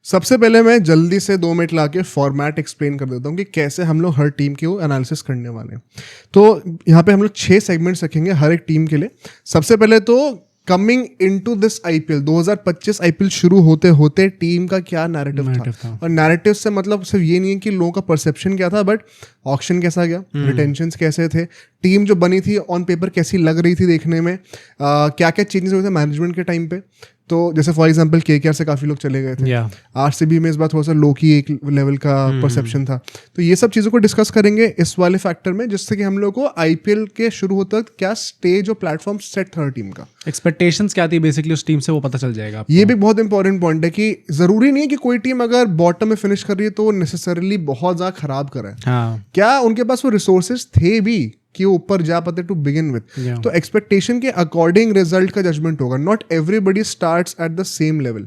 सबसे पहले मैं जल्दी से 2 मिनट लाके फॉर्मेट एक्सप्लेन कर देता हूँ कि कैसे हम लोग हर टीम की वो एनालिसिस करने वाले हैं। तो यहाँ पे हम लोग 6 सेगमेंट्स रखेंगे हर एक टीम के लिए। सबसे पहले तो coming into this IPL 2025 IPL शुरू होते होते टीम का क्या नैरेटिव था। और नैरेटिव से मतलब सिर्फ ये नहीं है कि लोगों का परसेप्शन क्या था, बट ऑक्शन कैसा गया, रिटेंशंस कैसे थे, टीम जो बनी थी ऑन पेपर कैसी लग रही थी देखने में, क्या क्या चेंजेस हुए थे मैनेजमेंट के टाइम पे। तो जैसे फॉर एग्जांपल केकेआर से काफ़ी लोग चले गए थे, आरसीबी में इस बार थोड़ा सा लो की एक लेवल का परसेप्शन था। तो ये सब चीज़ों को डिस्कस करेंगे इस वाले फैक्टर में, जिससे कि हम लोग को आईपीएल के शुरू होते तक क्या स्टेज और प्लेटफॉर्म सेट था टीम का, एक्सपेक्टेशंस क्या थी बेसिकली उस टीम से, वो पता चल जाएगा आपको। ये भी बहुत इंपॉर्टेंट पॉइंट है कि जरूरी नहीं है कि कोई टीम अगर बॉटम में फिनिश कर रही है तो वो नेसेसरीली बहुत ज़्यादा खराब करे। क्या उनके पास वो रिसोर्सेज थे भी कि वो ऊपर जा पाते टू बिगिन विद। तो एक्सपेक्टेशन के अकॉर्डिंग रिजल्ट का जजमेंट होगा। Not everybody starts at the same level.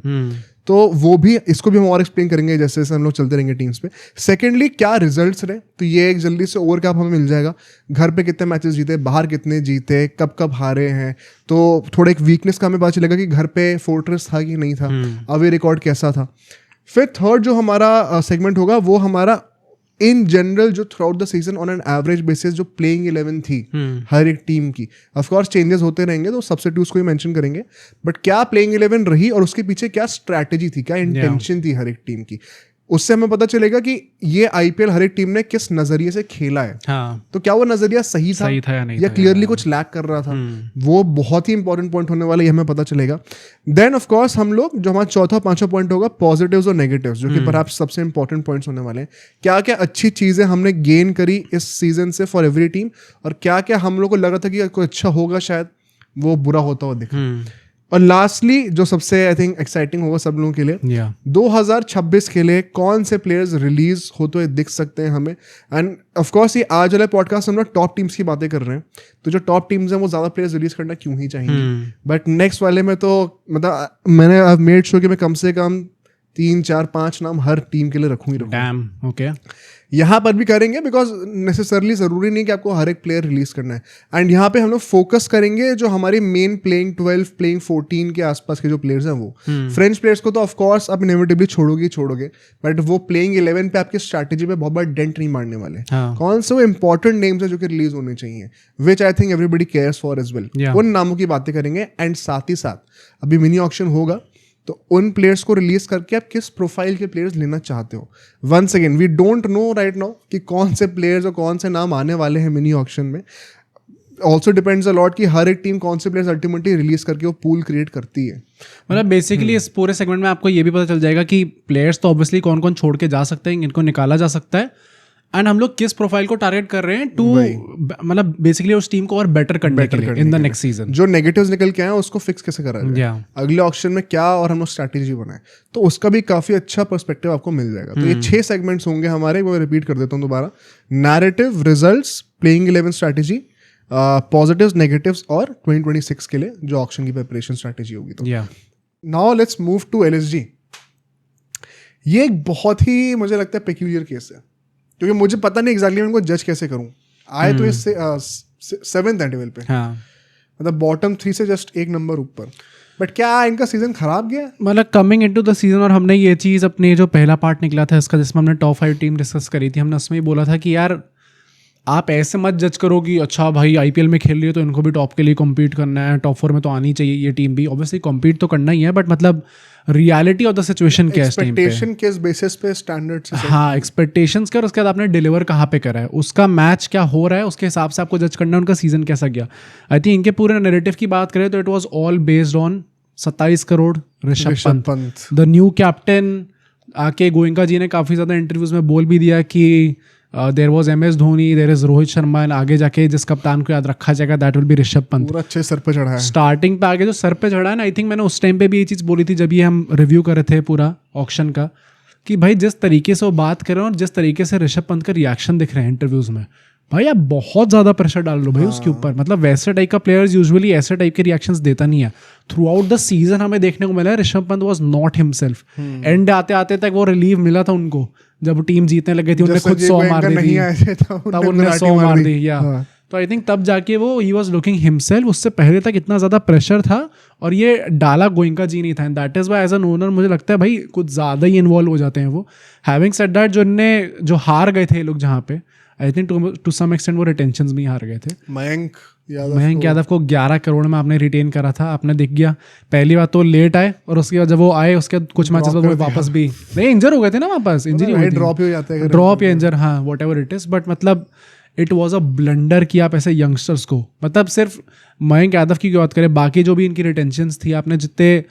तो वो भी, इसको भी हम और एक्सप्लेन करेंगे जैसे जैसे हम लोग चलते रहेंगे टीम्स पे। सेकेंडली क्या रिजल्ट्स रहे, तो ये एक जल्दी से ओवर कैप हमें मिल जाएगा। घर पे कितने मैचेस जीते, बाहर कितने जीते, कब कब हारे हैं, तो थोड़ा एक वीकनेस का हमें पता चलेगा कि घर पे फोर्ट्रेस था कि नहीं था, अवे रिकॉर्ड कैसा था। फिर थर्ड जो हमारा सेगमेंट होगा वो हमारा इन जनरल जो through out the season on an average basis जो प्लेइंग 11 थी हर एक टीम की। ऑफ कोर्स चेंजेस होते रहेंगे तो सब्स्टिट्यूट्स को ही मेंशन करेंगे, बट क्या प्लेइंग 11 रही और उसके पीछे क्या स्ट्रैटेजी थी, क्या इंटेंशन थी हर एक टीम की। उससे हमें पता चलेगा कि ये आईपीएल हर एक टीम ने किस नजरिए से खेला है। तो क्या वो नजरिया सही था या नहीं, या क्लियरली कुछ लैक कर रहा था, वो बहुत ही इंपॉर्टेंट पॉइंट होने वाला है, ये हमें पता चलेगा। देन ऑफ कोर्स हम लोग जो हमारा चौथा पांचवा पॉइंट होगा पॉजिटिव्स और नेगेटिव्स, जो कि परहैप्स सबसे इंपॉर्टेंट पॉइंट्स होने वाले हैं। क्या क्या अच्छी चीजें हमने गेन करी इस सीजन से फॉर एवरी टीम, और क्या क्या हम लोग को लग रहा था कि कोई अच्छा होगा शायद वो बुरा होता हुआ दिखा। और लास्टली जो सबसे आई थिंक एक्साइटिंग होगा सब लोगों के लिए, 2026 के लिए कौन से प्लेयर्स रिलीज होते हुए दिख सकते हैं हमें। एंड ऑफ कोर्स ये आज वाला पॉडकास्ट हम लोग टॉप टीम्स की बातें कर रहे हैं, तो जो टॉप टीम्स हैं वो ज्यादा प्लेयर्स रिलीज करना क्यों ही चाहेंगे। बट नेक्स्ट वाले में तो मतलब मैंने मेड श्योर कि मैं कम से कम 3, 4, 5 नाम हर टीम के लिए रखूंगी। ओके, यहाँ पर भी करेंगे बिकॉज नेसेसरली जरूरी नहीं कि आपको हर एक प्लेयर रिलीज करना है। एंड यहाँ पे हम लोग फोकस करेंगे जो हमारी मेन प्लेइंग 12, प्लेइंग 14 के आसपास के जो प्लेयर्स हैं वो। फ्रेंच प्लेयर्स को तो ऑफ कोर्स आप इनएविटेबली छोड़ोगे, बट वो प्लेइंग 11 पे आपकी स्ट्रैटेजी पे बहुत बड़ा डेंट नहीं मारने वाले। कौन से वो इंपॉर्टेंट नेम्स है जो कि रिलीज होने चाहिए, which I think everybody cares for as well, उन नामों की बातें करेंगे। एंड साथ ही साथ अभी मिनी ऑक्शन होगा, तो उन प्लेयर्स को रिलीज करके आप किस प्रोफाइल के प्लेयर्स लेना चाहते हो। Once again we don't know right now कि कौन से प्लेयर्स और कौन से नाम आने वाले हैं मिनी ऑक्शन में। ऑल्सो डिपेंड्स अ लॉट कि हर एक टीम कौन से प्लेयर्स अल्टीमेटली रिलीज करके वो पूल क्रिएट करती है। मतलब बेसिकली इस पूरे सेगमेंट में आपको ये भी पता चल जाएगा कि प्लेयर्स तो ऑब्वियसली कौन कौन छोड़ के जा सकते हैं, इनको निकाला जा सकता है, एंड हम लोग किस प्रोफाइल को टारगेट कर रहे हैं टू मतलब बेसिकली उस टीम को और बेटर करने के लिए इन द नेक्स्ट सीजन। जो नेगेटिव्स निकल के आए उसको फिक्स कैसे करा जाए, अगले ऑक्शन में क्या और हम लोग स्ट्रैटेजी बनाए, तो उसका भी काफी अच्छा पर्सपेक्टिव आपको मिल जाएगा। तो ये 6 सेगमेंट्स होंगे हमारे, वो रिपीट कर देता हूँ दोबारा। Narrative, results, playing 11 strategy, positives, negatives और 2026 के लिए जो ऑक्शन की प्रिपरेशन स्ट्रैटेजी होगी। तो now let's move to LSG. ये एक बहुत ही मुझे लगता है पेक्यूलियर केस है, क्योंकि मुझे पता नहीं एग्जैक्टली मैं इनको जज कैसे करूं। आए तो इससे 7th लेवल पे, मतलब बॉटम 3 से जस्ट एक नंबर ऊपर, बट क्या इनका सीजन खराब गया मतलब कमिंग इनटू द सीजन। और हमने ये चीज़ अपने जो पहला पार्ट निकला था इसका, जिसमें हमने टॉप 5 टीम डिस्कस करी थी, हमने उसमें ही बोला था कि यार आप ऐसे मत जज करो कि अच्छा भाई आईपीएल में खेल रही है तो इनको भी टॉप के लिए कम्पीट करना है, टॉप 4 में तो आनी चाहिए ये टीम भी। ऑब्वियसली कम्पीट तो करना ही है, बट मतलब रियलिटी ऑफ द सिचुएशन क्या है इस टीम पे, एक्सपेक्टेशन किस बेसिस पे स्टैंडर्ड्स। हाँ, एक्सपेक्टेशंस क्या, और उसके बाद आपने डिलीवर कहाँ पे करा है, उसका मैच क्या हो रहा है, उसके हिसाब से आपको जज करना है उनका सीजन कैसा गया। आई थिंक इनके पूरे नैरेटिव की बात करें तो it was all based on 27 crore Rishabh Pant, the new captain. आके गोयंका जी ने काफ़ी ज़्यादा इंटरव्यूज में बोल भी दिया कि there was MS Dhoni, there is Rohit Sharma, and आगे जाके जिस कप्तान को याद रखा जाएगा that will be Rishabh Pant. पूरा अच्छे सर पे चढ़ा है स्टार्टिंग पे आगे जो सर पे चढ़ा है ना। आई थिंक मैंने उस टाइम पे भी ये चीज़ बोली थी जब ये हम रिव्यू कर रहे थे पूरा ऑक्शन का, कि भाई जिस तरीके से वो बात कर रहे हैं और जिस तरीके से ऋषभ पंत का रिएक्शन दिख रहे हैं इंटरव्यूज में, भाई आप बहुत ज़्यादा प्रेशर डाल लो भाई उसके ऊपर। मतलब वैसे टाइप का प्लेयर्स यूजुअली ऐसे टाइप के रिएक्शंस देता नहीं है। थ्रू आउट द सीजन हमें देखने को मिला है Rishabh Pant was not himself. And आते आते तक वो रिलीव मिला था उनको, जब टीम जीतने लगी थी उन्होंने खुद 100 मार दी थी, तब उन्होंने 100 मार दी। या तो आई थिंक तब जाके वो ही वॉज लुकिंग हिमसेल्फ. उससे पहले तक इतना ज़्यादा प्रेशर था और ये डाला गोइंका जी नहीं था. And that is why as an owner मुझे लगता है भाई कुछ ज़्यादा ही इन्वॉल्व हो जाते हैं वो. हैविंग सेड दैट जो हार गए थे ये लोग जहाँ पे, I think to some extent वो रिटेंशंस में ही हार गए थे. मयंक यादव को 11 करोड़ में आपने रिटेन करा था. आपने दिख गया पहली बार तो लेट आए और उसके बाद जब वो आए उसके बाद कुछ मैचेस बाद वो वापस भी नहीं इंजर हो गए थे ना. वापस इंजरी हुई, ड्रॉप हो जाते हैं, ड्रॉप या इंजर, हाँ what ever it is. But मतलब इट वॉज अ ब्लंडर कि आप ऐसे यंगस्टर्स को, मतलब सिर्फ मयंक यादव की बात करें, बाकी जो भी इनकी रिटेंशंस थी, आपने जितने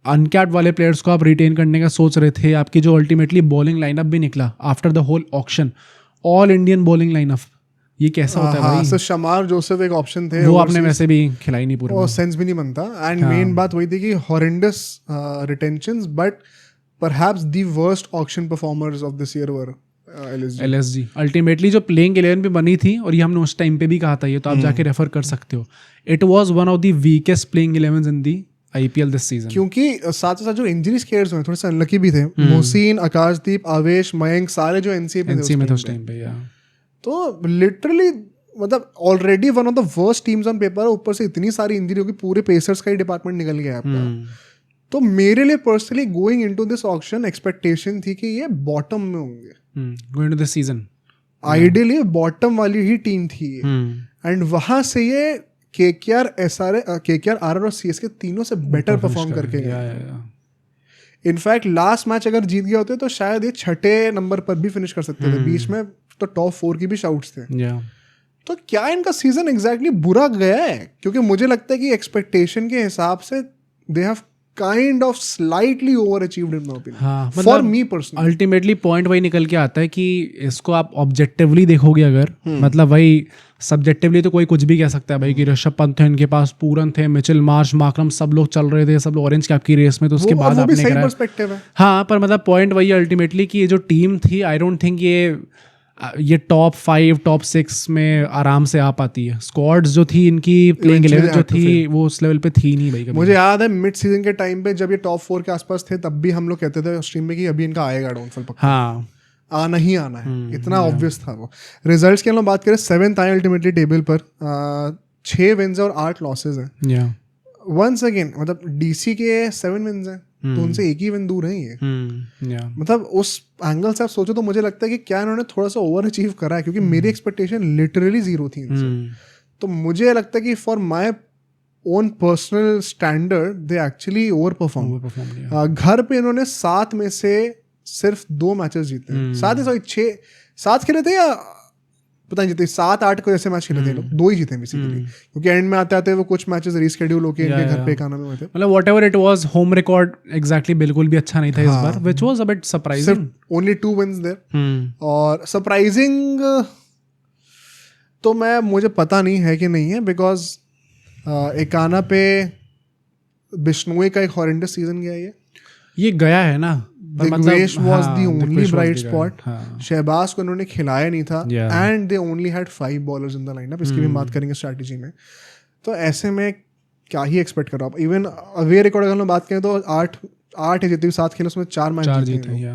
अनकैप्ड वाले प्लेयर्स को आप रिटेन करने का सोच रहे थे, आपकी जो अल्टीमेटली बॉलिंग लाइनअप भी निकला after the whole auction, all Indian bowling lineup. ये कैसा होता है भाई? सर शमार जोसेफ एक ऑप्शन थे, वो आपने वैसे भी खिलाई नहीं पूरा, और सेंस भी नहीं बनता. एंड मेन बात वही थी कि horrendous retentions, but perhaps the worst auction performers of this year were LSG. Ultimately जो प्लेइंग 11 पे बनी थी, और ये हमने उस टाइम पे भी कहा था, ये तो आप जाके रेफर कर सकते हो, it was one of the weakest playing 11s in the IPL this season. क्योंकि साथ साथ जो इंजरी स्केयर्स हुए थोड़े से अनलकी भी थे. मोहसिन, आकाशदीप, आवेश, मयंक सारे जो NC में थे उस टाइम पे. तो लिटरली मतलब already one of the worst teams on paper, ऊपर से इतनी सारी इंजरी होगी, पूरे पेसर्स का ही डिपार्टमेंट निकल गया आपका. तो मेरे लिए personally going into this auction expectation थी कि ये बॉटम में होंगे going to this season. Ideally bottom वाली ही टीम थी ये. एंड वहां से ये KKR, RR और CSK तीनों से बेटर परफॉर्म करके गए. इनफैक्ट लास्ट मैच अगर जीत गए होते तो शायद ये 6 नंबर पर भी फिनिश कर सकते थे. बीच में तो टॉप 4 की भी शाउट्स थे. तो क्या इनका सीजन एग्जैक्टली बुरा गया है? क्योंकि मुझे लगता है कि एक्सपेक्टेशन के हिसाब से they have kind of slightly over achieved in my opinion, for me personally. Ultimately point वही निकल के आता है कि इसको आप ऑब्जेक्टिवली देखोगे अगर, मतलब वही सब्जेक्टिवली तो कोई कुछ भी कह सकता है भाई कि ऋषभ पंत थे, इनके पास पूरन थे, मिचेल मार्श, मार्करम, सब लोग चल रहे थे, सब लोग ऑरेंज कैप की रेस में. तो उसके बाद आपने सही पर्सपेक्टिव है. हाँ, पर मतलब पॉइंट वही अल्टीमेटली कि ये जो टीम थी, आई डोंट थिंक ये टॉप 5 टॉप 6 में आराम से आ पाती है. स्क्वाड्स जो थी इनकी, प्लेइंग 11 जो थी, वो उस लेवल पे थी नहीं भाई. मुझे याद है मिड सीजन के टाइम पे जब ये टॉप 4 के आसपास थे, तब भी हम लोग कहते थे स्ट्रीम में कि अभी इनका आएगा डाउनफॉल पक्का. हाँ, आना ही आना है. इतना ऑब्वियस था वो. रिजल्ट्स की हम लोग बात करें, 7th आए अल्टीमेटली टेबल पर. 6 विन्स और 8 लॉसेज हैं. वंस अगेन मतलब DC के 7 विन्स हैं, तो उनसे एक ही विन दूर है ये. मतलब उस एंगल से आप सोचो तो मुझे लगता है कि क्या इन्होंने थोड़ा सा ओवर अचीव करा है, क्योंकि मेरी एक्सपेक्टेशन लिटरली 0 थी इनसे. तो मुझे लगता है कि for my own personal standard they actually over perform. घर पे इन्होंने 7 में से सिर्फ 2 मैचेस जीते हैं. 7 खेले थे या पता नहीं जीते, 7-8 को ऐसे मैच खेले थे लोग, 2 ही जीते बेसिकली, क्योंकि एंड में आते आते वो कुछ मैचेस रीस्केड्यूल होके इनके घर पे खाना में हुए थे. मतलब whatever it was, home record exactly बिल्कुल भी अच्छा नहीं था इस बार, which was a bit surprising. Only 2 wins there. और सरप्राइजिंग तो मुझे पता नहीं है कि नहीं है, बिकॉज एकाना पे बिश्नोई का एक हॉरेंडस सीजन गया ये गया है ना. Digvesh was the only bright spot. Shahbaz को उन्होंने खिलाया नहीं था, and they only had 5 bowlers in the lineup. इसकी भी बात करेंगे स्ट्रैटेजी में. तो ऐसे में क्या ही एक्सपेक्ट कर रहा हूँ. इवन अवे रिकॉर्ड अगर हम बात करें तो 8 जीती, 7 खेले उसमें 4 मैच जीते.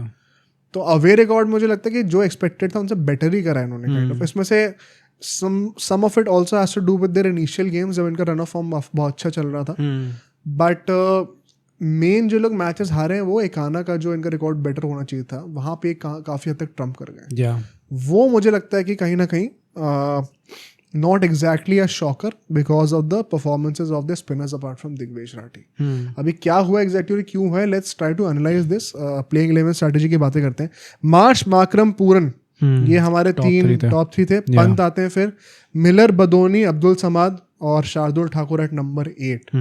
तो अवे रिकॉर्ड मुझे लगता है कि जो एक्सपेक्टेड था उनसे बेटर ही करा है इन्होंने काइंड ऑफ. इसमें से some of it also has to do with their initial games, जब इनका रन ऑफ फॉर्म बहुत अच्छा चल रहा था. बट मेन जो लोग मैचेस हारे हैं, वो एकाना का जो इनका रिकॉर्ड बेटर होना चाहिए था, वहाँ पे काफ़ी हद तक ट्रम्प कर गए. वो मुझे लगता है कि कहीं ना कहीं not exactly a shocker because of the performances of the spinners apart from Digvesh Rathi. अभी क्या हुआ एग्जैक्टली, क्यों है, let's try to analyse this. Playing 11 strategy की बातें करते हैं. मार्श, माकरम, पूरन, ये हमारे टॉप 3 थे. पंत आते हैं, फिर मिलर, बदोनी, अब्दुल समाद और शार्दुल ठाकुर एट नंबर 8.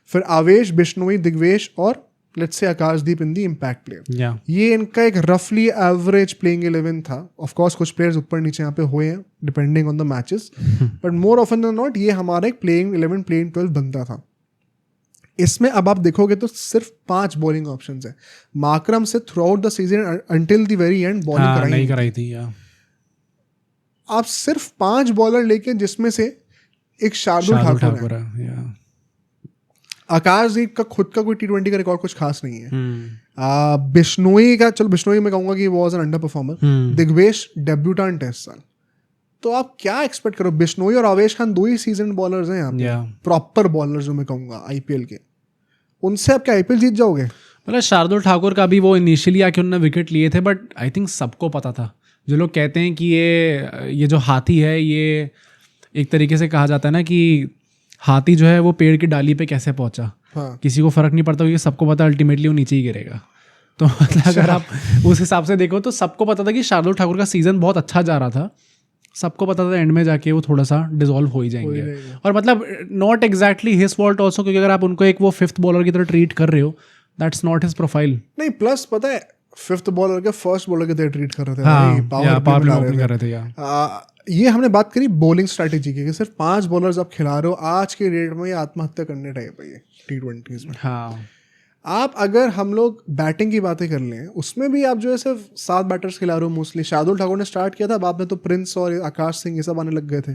फिर आवेश, बिश्नोई, दिग्वेश और let's say Akashdeep in the impact player. ये इनका एक रफली एवरेज प्लेइंग 11 था. ऑफ कोर्स कुछ प्लेयर्स ऊपर नीचे यहाँ पे हुए हैं depending on the matches, but more often than not ये हमारा एक प्लेइंग 11 प्लेइंग 12 बनता था. इसमें अब आप देखोगे तो सिर्फ 5 बॉलिंग ऑप्शंस है. माकरम से through out the season until the very and bowling नहीं कराई थी. आप सिर्फ 5 बॉलर लेके, जिसमें से एक शार्दुल ठाकुर है. आकाशदीप का खुद का कोई T20 का रिकॉर्ड कुछ खास नहीं है. बिश्नोई का, चलो बिश्नोई में कहूंगा कि वो was an underperformer. Digvesh debutant है इस साल, तो आप क्या एक्सपेक्ट करो? बिश्नोई और आवेश खान 2 ही सीजन बॉलर्स हैं यहाँ पे, प्रॉपर बॉलर्स जो मैं कहूँगा आईपीएल के, उनसे आप क्या आईपीएल जीत जाओगे? मतलब शार्दुल ठाकुर का भी वो इनिशियली आके उन्होंने विकेट लिए थे, बट आई थिंक सबको पता था, जो लोग कहते हैं कि ये जो हाथी है, ये एक तरीके से कहा जाता है ना कि हाथी जो है वो पेड़ की डाली पे कैसे पहुंचा, किसी को फर्क नहीं पड़ता, क्योंकि सबको पता अल्टीमेटली वो नीचे ही गिरेगा। तो मतलब अगर आप उस हिसाब से देखो तो सबको पता था कि शार्दुल ठाकुर का सीजन बहुत अच्छा जा रहा था, सबको पता था एंड में जाके वो थोड़ा सा डिसॉल्व हो ही जाएंगे। और मतलब not exactly his fault also, क्योंकि अगर आप उनको एक वो 5th बॉलर की तरह ट्रीट कर रहे हो, दैट्स नॉट हिज प्रोफाइल। नहीं, प्लस पता है 5th बॉलर के 1st बॉलर की तरह ट्रीट कर रहे थे, पावर प्ले ओपनिंग कर रहे थे। ये हमने बात करी बॉलिंग स्ट्रैटेजी की, कि सिर्फ 5 बॉलर्स आप खिला रहे हो, आज के डेट में ये आत्महत्या करने टाइप है ये T20s में। हाँ, आप अगर हम लोग बैटिंग की बातें कर लें, उसमें भी आप जो है सिर्फ 7 बैटर्स खिला रहे हो मोस्टली। शार्दुल ठाकुर ने स्टार्ट किया था, बाद में तो प्रिंस और आकाश सिंह ये सब आने लग गए थे।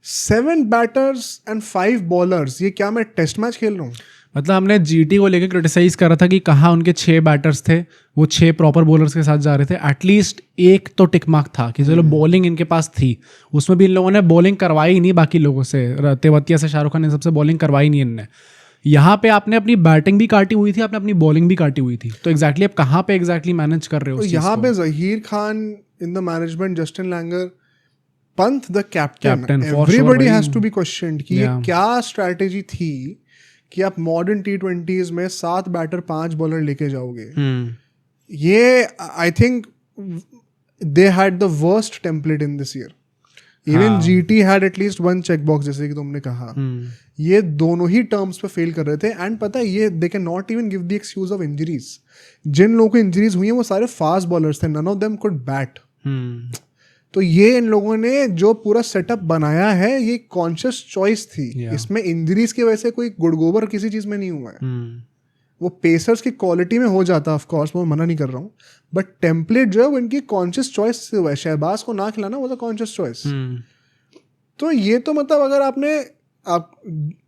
7 बैटर्स एंड 5 बॉलर्स, ये क्या मैं टेस्ट मैच खेल रहा हूँ? मतलब हमने जीटी को लेकर क्रिटिसाइज करा था कि कहाँ उनके 6 बैटर्स थे, वो 6 प्रॉपर बॉलर्स के साथ जा रहे थे। एटलीस्ट एक तो टिक मार्क था कि चलो बॉलिंग इनके पास थी, उसमें भी इन लोगों ने बॉलिंग करवाई नहीं बाकी लोगों से, तेवतिया से, शाहरुख खान, इन सबसे बॉलिंग करवाई नहीं इनने। यहाँ पे आपने अपनी बैटिंग भी काटी हुई थी, आपने अपनी बॉलिंग भी काटी हुई थी, तो एग्जैक्टली आप कहाँ पे एग्जैक्टली मैनेज कर रहे हो? तो यहाँ पे Zaheer Khan in the management, Justin Langer, Pant the captain, everybody has to be questioned कि ये क्या स्ट्रैटेजी थी कि आप मॉडर्न T20s में 7 बैटर 5 बॉलर लेके जाओगे। ये I think they had the worst template in this year. Even GT had at least 1 check box, जैसे कि तुमने कहा। ये दोनों ही टर्म्स पे फेल कर रहे थे। एंड पता है, ये they can not even give the excuse of injuries. जिन लोगों को इंजरीज हुई हैं वो सारे फास्ट बॉलर्स थे, none of them could bat. तो ये इन लोगों ने जो पूरा सेटअप बनाया है, ये कॉन्शियस चॉइस थी। इसमें इंजरीज की वजह से कोई गुड़गोबर किसी चीज में नहीं हुआ है। वो पेसर्स की क्वालिटी में हो जाता है, ऑफ कोर्स, मैं मना नहीं कर रहा हूँ, बट टेम्पलेट जो है वो इनकी कॉन्शियस चॉइस से हुआ है। शहबाज को ना खिलाना वो था कॉन्शियस चॉइस। तो ये तो मतलब अगर आप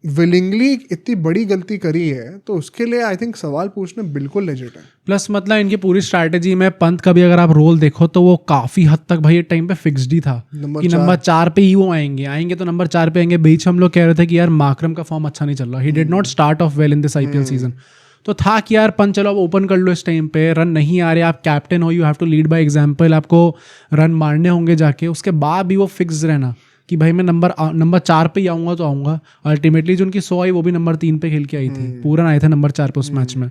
विलिंगली इतनी बड़ी गलती करी है तो उसके लिए आई थिंक सवाल पूछना बिल्कुल लेजिट है। प्लस मतलब इनकी पूरी स्ट्रैटेजी में पंत का भी अगर आप रोल देखो तो वो काफी हद तक भाई टाइम पे फिक्स्ड ही था कि नंबर 4 पे ही वो आएंगे तो नंबर 4 पे आएंगे। बीच हम लोग कह रहे थे कि यार माकरम का फॉर्म अच्छा नहीं चल रहा, he did not start of well in this IPL season. तो था कि यार पंत चलो आप ओपन कर लो इस टाइम पे, रन नहीं आ रहे, आप कैप्टन हो, you have to lead by example, आपको रन मारने होंगे जाके। उसके बाद भी वो फिक्स रहना कि भाई मैं नंबर 4 पे ही आऊँगा तो आऊँगा। अल्टीमेटली जो उनकी 100 आई वो भी नंबर 3 पे खेल के आई थी, पूरन आए थे नंबर 4 पे उस मैच में।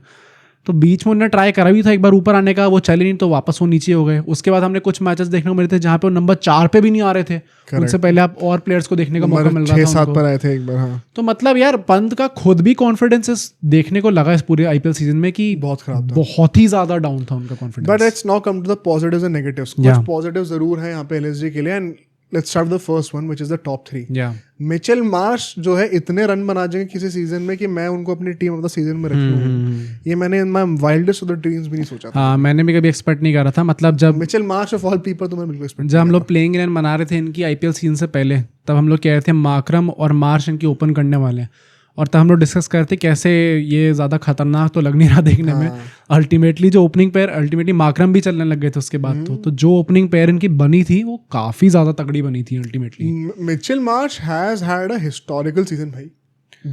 तो बीच में उन्होंने ट्राई करा भी था एक बार ऊपर आने का, वो चले नहीं तो वापस वो नीचे हो गए। उसके बाद हमने कुछ मैचेस देखने को मिले थे जहाँ पे वो नंबर 4 पे भी नहीं आ रहे थे। उनसे पहले आप और प्लेयर्स को देखने का मौका मिल रहा था, 6-7 पर आए थे एक बार। हाँ। तो मतलब यार पंत का खुद भी कॉन्फिडेंस देखने को लगा इस पूरे आईपीएल सीजन में कि बहुत खराब था, बहुत ही ज्यादा डाउन था उनका confidence. But it's now come to the positives and negatives. कुछ पॉजिटिव जरूर है यहाँ पे एलएसजी के लिए, and let's start the first one which is the top 3। Mitchell Marsh जो है इतने रन बना जाएंगे किसी सीजन में कि मैं उनको अपनी टीम ऑफ द सीजन में रखूंगा, ये मैंने in my wildest of the dreams भी नहीं सोचा था। हाँ, मैंने भी कभी एक्सपेक्ट नहीं करा था। मतलब जब Mitchell Marsh of all people, तो मैं बिल्कुल एक्सपेक्ट, जब हम लोग प्लेइंग 11 बना रहे थे इनकी आईपीएल सीजन से पहले, तब हम लोग कह रहे थे माकरम और मार्श इनकी ओपन करने वाले हैं, और तब हम लोग डिस्कस कर रहे थे कैसे ये ज़्यादा खतरनाक तो लग नहीं रहा देखने में। अल्टीमेटली जो ओपनिंग पेयर, अल्टीमेटली माकरम भी चलने लग गए थे उसके बाद। तो जो ओपनिंग पेयर इनकी बनी थी वो काफ़ी ज़्यादा तगड़ी बनी थी ultimately. Mitchell Marsh has had a historical season भाई।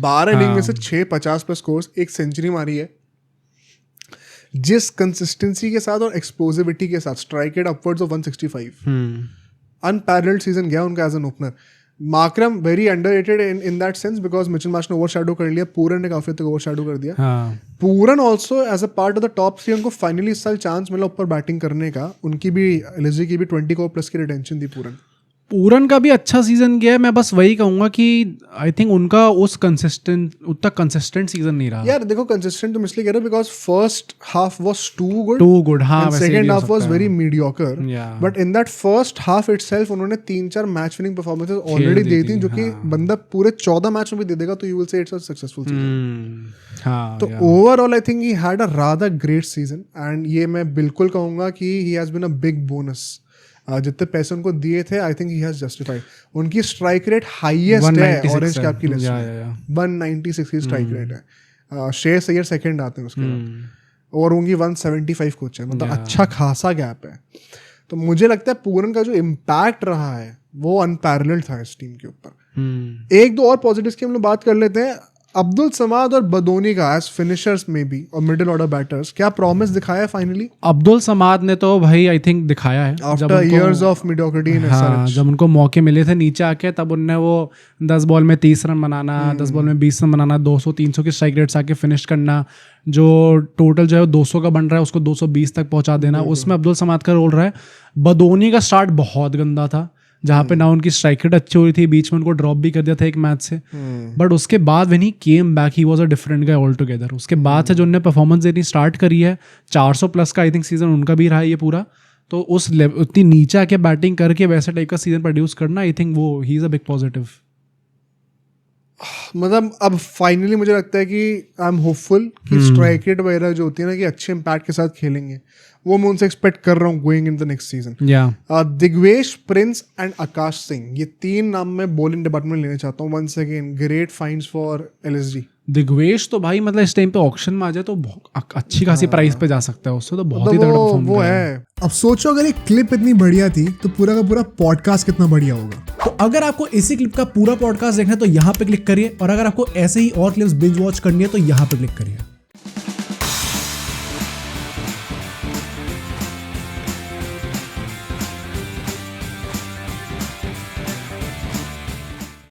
12 इनिंग में से 6 50+ स्कोर्स, 1 सेंचुरी मारी है। जिस कंसिस्टेंसी के साथ और एक्सप्लोसिविटी के साथ, strike rate upwards of 165, unparalleled season गया उनका as an opener. Markram very underrated in that sense because Mitchell Marsh ने ओवरशैडो कर लिया, पूरन ने काफी तक ओवरशैडो कर दिया। Pooran also as a part of the top 3, उनको फाइनली इस साल चांस मिला ऊपर बैटिंग करने का। उनकी भी एलएसजी की भी 20 को प्लस की रिटेंशन थी। पूरन का भी अच्छा सीजन गया है। मैं बस वही कहूंगा कि आई थिंक उनका उतना कंसिस्टेंट सीजन नहीं रहा। यार देखो, कंसिस्टेंट तो इसलिए कह रहा हूं because first half was too good, हाँ, second half was very mediocre, but in that first half itself उन्होंने 3-4 मैच विनिंग परफॉर्मेंसेस ऑलरेडी दी थी, जो कि बंदा पूरे 14 मैच में भी दे देगा तो you will say it's a successful season. तो overall I think he had a rather great season, and ये मैं बिल्कुल कहूंगा कि he has been a big bonus. जितने पैसे उनको दिए थे, I think he has justified. उनकी स्ट्राइक रेट हाईएस्ट है ऑरेंज कैप की लिस्ट में, 196 की स्ट्राइक रेट है। श्रेयस अय्यर सेकंड आते हैं उसके बाद, और उनकी 175 कुछ है, मतलब अच्छा खासा गैप है। तो मुझे लगता है पूरन का जो इम्पैक्ट रहा है वो अनपैरेलल्ड था इस टीम के ऊपर। एक दो और पॉजिटिव्स की हम लोग बात कर लेते हैं। अब्दुल समाद और बदोनी का एज फिनिशर्स में भी और मिडिल ऑर्डर बैटर्स क्या प्रॉमिस दिखाया है फाइनली? अब्दुल समाद ने तो भाई आई थिंक दिखाया है after years of mediocrity in SRH. जब उनको मौके मिले थे नीचे आके, तब उनने वो 10 बॉल में 30 रन बनाना, 10 बॉल में 20 रन बनाना, 200-300 की स्ट्राइक रेट्स आके फिनिश करना, जो टोटल जो है 200 का बन रहा है उसको 220 तक पहुंचा देना, उसमें अब्दुल समाद का रोल रहा है। बदोनी का स्टार्ट बहुत गंदा था, जहाँ पे ना उनकी स्ट्राइक रेट अच्छी हो रही थी, बीच में उनको ड्रॉप भी कर दिया था एक मैच से, बट उसके बाद when he came back he was a different guy all together. उसके बाद से जो उन्होंने परफॉर्मेंस देनी स्टार्ट करी है, 400 प्लस का आई थिंक सीजन उनका भी रहा है ये पूरा, तो उस उतनी नीचे आके बैटिंग करके वैसे टाइप का सीजन प्रोड्यूस करना, आई थिंक वो he is a big positive. मतलब अब फाइनली मुझे लगता है कि आई एम होपफुल कि स्ट्राइक रेट वगैरह जो होती है ना कि अच्छे इम्पैक्ट के साथ खेलेंगे, वो मैं उनसे एक्सपेक्ट कर रहा हूँ going in the next season. Digvesh, Prince and Akash Singh, ये 3 नाम मैं बॉलिंग डिपार्टमेंट लेना चाहता हूँ। Once again great finds for LSG. Digvesh तो भाई मतलब इस टाइम पे ऑक्शन में आ जाए तो अच्छी खासी प्राइस पे जा सकता है, उससे तो बहुत ही तगड़ा परफॉर्म वो है। अब सोचो अगर एक क्लिप इतनी बढ़िया थी तो पूरा का पूरा पॉडकास्ट कितना बढ़िया होगा। तो अगर आपको इसी क्लिप का पूरा पॉडकास्ट देखना है तो यहाँ पे क्लिक करिए, और अगर आपको ऐसे ही और क्लिप्स बिंज वॉच करनी है तो यहाँ पे क्लिक करिए।